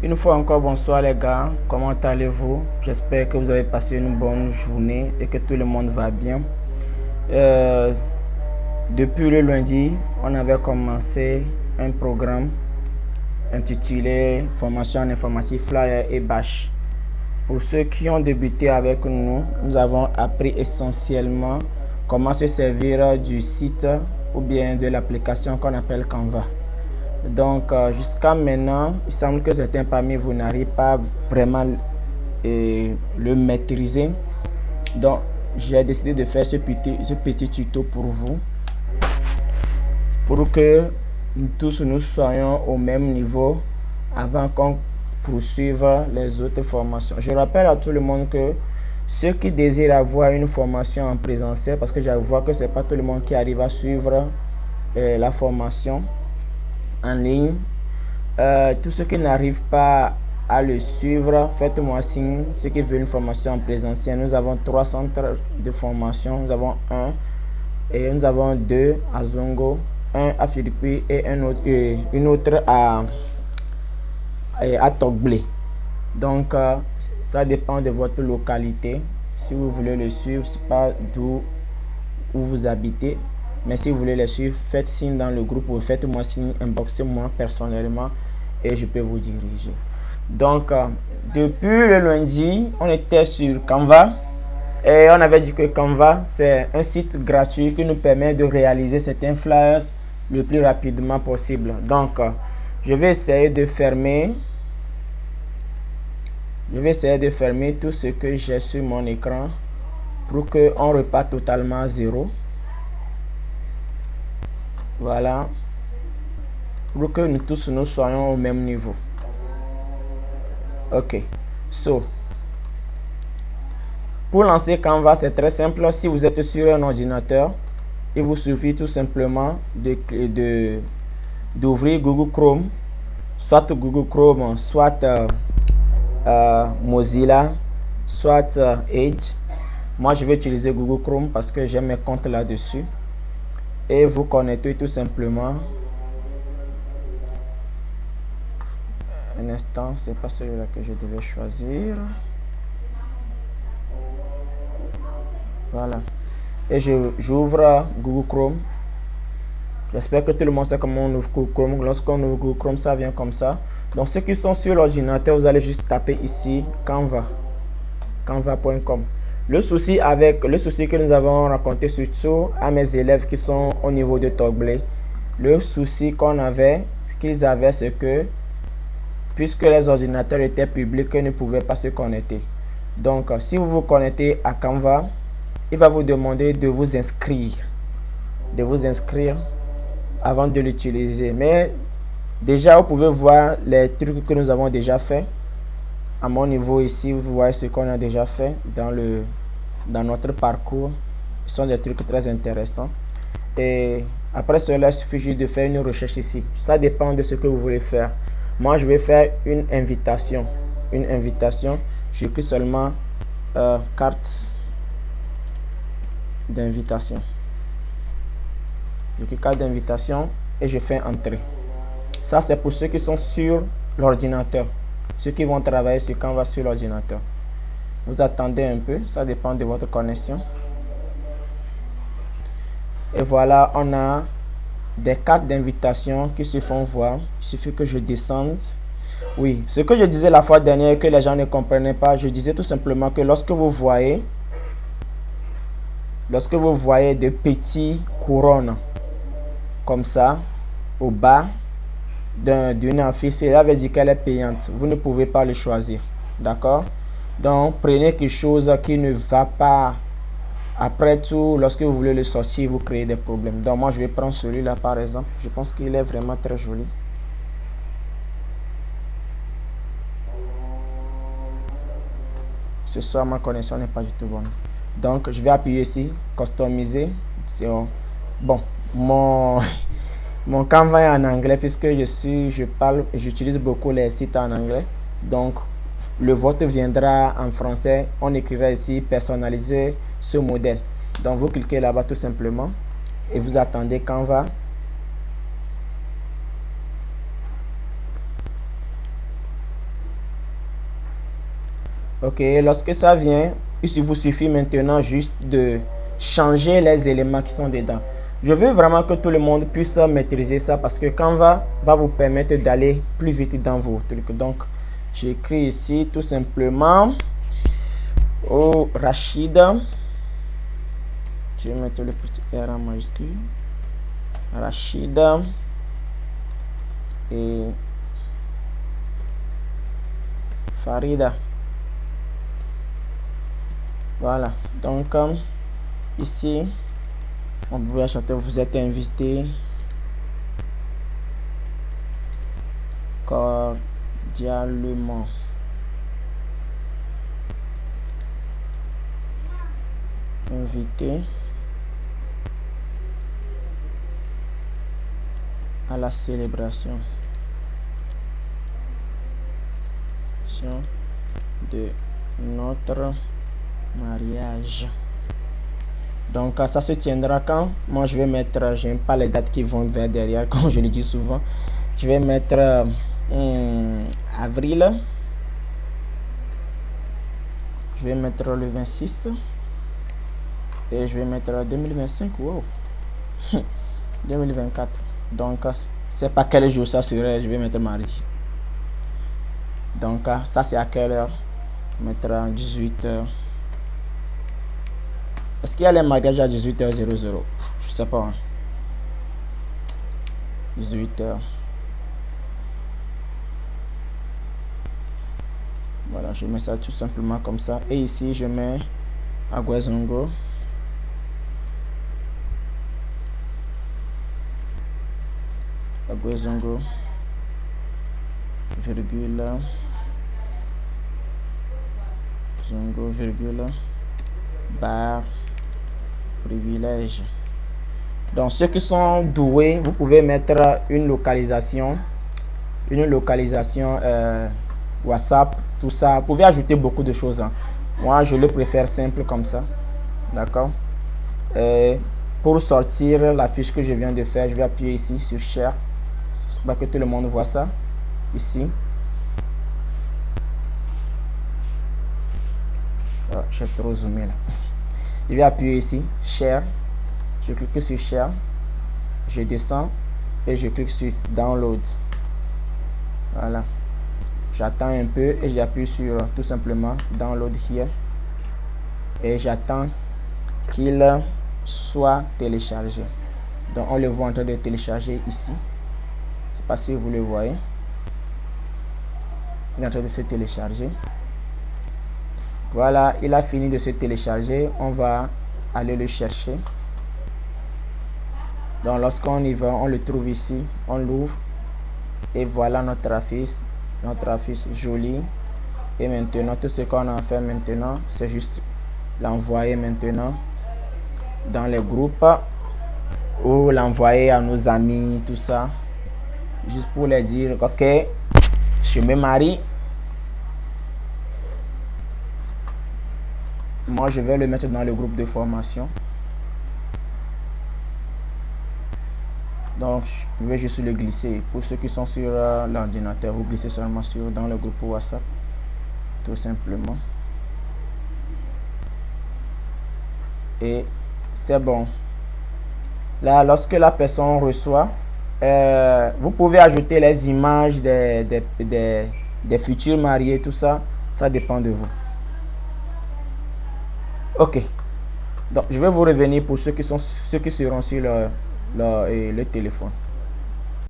Une fois encore, bonsoir les gars, comment allez-vous? J'espère que vous avez passé une bonne journée et que tout le monde va bien. Euh, Depuis le lundi, on avait commencé un programme intitulé Formation en informatique, Flyer et Bash. Pour ceux qui ont débuté avec nous, nous avons appris essentiellement comment se servir du site ou bien de l'application qu'on appelle Canva. Donc, jusqu'à maintenant, il semble que certains parmi vous n'arrivent pas vraiment le maîtriser. Donc, j'ai décidé de faire ce petit tuto pour vous, pour que nous tous nous soyons au même niveau avant qu'on poursuive les autres formations. Je rappelle à tout le monde que ceux qui désirent avoir une formation en présentiel, parce que je vois que ce n'est pas tout le monde qui arrive à suivre la formation en ligne, tous ceux qui n'arrivent pas à le suivre, faites-moi signe. Ceux qui veulent une formation en présentiel, nous avons 3 centres de formation. Nous avons un et nous avons 2 à Zongo, un à Philippines et une autre à Togblé. Donc, ça dépend de votre localité. Si vous voulez le suivre, je ne sais pas d'où vous habitez, mais si vous voulez les suivre, faites signe dans le groupe ou faites-moi signe, inboxez-moi personnellement et je peux vous diriger. Donc, depuis le lundi, on était sur Canva et on avait dit que Canva, c'est un site gratuit qui nous permet de réaliser certains flyers le plus rapidement possible. Donc, je vais essayer de fermer tout ce que j'ai sur mon écran pour qu'on reparte totalement à zéro. Voilà, pour que nous tous nous soyons au même niveau. Ok, pour lancer Canva, c'est très simple. Si vous êtes sur un ordinateur, il vous suffit tout simplement d'ouvrir Google Chrome, soit Google Chrome, soit Mozilla, soit Edge. Moi, je vais utiliser Google Chrome parce que j'ai mes comptes là-dessus. Et vous connectez tout simplement. Un instant, c'est pas celui-là que je devais choisir. Voilà. Et j'ouvre Google Chrome. J'espère que tout le monde sait comment on ouvre Google Chrome. Lorsqu'on ouvre Google Chrome, ça vient comme ça. Donc, ceux qui sont sur l'ordinateur, vous allez juste taper ici Canva. Canva.com. Le souci que nous avons rencontré surtout à mes élèves qui sont au niveau de Togblé, le souci qu'ils avaient, c'est que puisque les ordinateurs étaient publics, ils ne pouvaient pas se connecter. Donc, si vous vous connectez à Canva, il va vous demander de vous inscrire. Avant de l'utiliser. Mais déjà, vous pouvez voir les trucs que nous avons déjà fait. À mon niveau ici, vous voyez ce qu'on a déjà fait dans notre parcours. Ce sont des trucs très intéressants. Et après cela, il suffit juste de faire une recherche ici. Ça dépend de ce que vous voulez faire. Moi, je vais faire une invitation. J'écris seulement carte d'invitation. J'écris carte d'invitation et je fais entrer. Ça, c'est pour ceux qui sont sur l'ordinateur. Ceux qui vont travailler sur Canva sur l'ordinateur. Vous attendez un peu, ça dépend de votre connexion. Et voilà, on a des cartes d'invitation qui se font voir. Il suffit que je descende. Oui, ce que je disais la fois dernière que les gens ne comprenaient pas, je disais tout simplement que lorsque vous voyez des petits couronnes comme ça au bas d'une affiche, cela veut dire qu'elle est payante. Vous ne pouvez pas le choisir. D'accord? Donc, prenez quelque chose qui ne va pas. Après tout, lorsque vous voulez le sortir, vous créez des problèmes. Donc, moi, je vais prendre celui-là, par exemple. Je pense qu'il est vraiment très joli. Ce soir, ma connexion n'est pas du tout bonne. Donc, je vais appuyer ici, customiser. Bon, mon Canva est en anglais puisque j'utilise beaucoup les sites en anglais. Donc, le vote viendra en français. On écrira ici personnaliser ce modèle. Donc, vous cliquez là-bas tout simplement et vous attendez Canva. Ok, lorsque ça vient, il vous suffit maintenant juste de changer les éléments qui sont dedans. Je veux vraiment que tout le monde puisse maîtriser ça parce que Canva va vous permettre d'aller plus vite dans vos trucs. Donc, j'écris ici tout simplement Rachida. Je vais mettre le petit R en majuscule. Rachida. Et Farida. Voilà. Donc, ici, on peut acheter, vous êtes invité cordialement. Invité à la célébration de notre mariage. Donc ça se tiendra quand? Moi je vais mettre, j'aime pas les dates qui vont vers derrière comme je le dis souvent. Je vais mettre avril. Je vais mettre le 26 et je vais mettre 2025. Wow. 2024. Donc c'est pas quel jour ça serait, je vais mettre mardi. Donc ça c'est à quelle heure? Mettre 18h. Est-ce qu'il y a les mariages à 18h00? Je sais pas. 18h. Voilà, je mets ça tout simplement comme ça. Et ici, je mets Aguezongo. Aguezongo. Virgule. Zongo, virgule. Bar. Privilège. Donc ceux qui sont doués, vous pouvez mettre une localisation WhatsApp, tout ça. Vous pouvez ajouter beaucoup de choses, hein. Moi je le préfère simple comme ça, d'accord. Pour sortir la fiche que je viens de faire, je vais appuyer ici sur share pour que tout le monde voit ça ici. Oh, j'ai trop zoomé là. Je vais appuyer ici, share. Je clique sur share. Je descends et je clique sur download. Voilà. J'attends un peu et j'appuie sur tout simplement download here. Et j'attends qu'il soit téléchargé. Donc on le voit en train de télécharger ici. Je ne sais pas si vous le voyez. Il est en train de se télécharger. Voilà, il a fini de se télécharger. On va aller le chercher. Donc lorsqu'on y va, on le trouve ici. On l'ouvre. Et voilà notre affiche jolie. Et maintenant, tout ce qu'on a à faire maintenant, c'est juste l'envoyer maintenant dans les groupes ou l'envoyer à nos amis, tout ça. Juste pour les dire, ok, je me marie. Moi, je vais le mettre dans le groupe de formation. Donc, je vais juste le glisser. Pour ceux qui sont sur l'ordinateur, vous glissez seulement dans le groupe WhatsApp. Tout simplement. Et c'est bon. Là, lorsque la personne reçoit, vous pouvez ajouter les images des futurs mariés, tout ça. Ça dépend de vous. Ok. Donc, je vais vous revenir pour ceux qui seront sur le téléphone.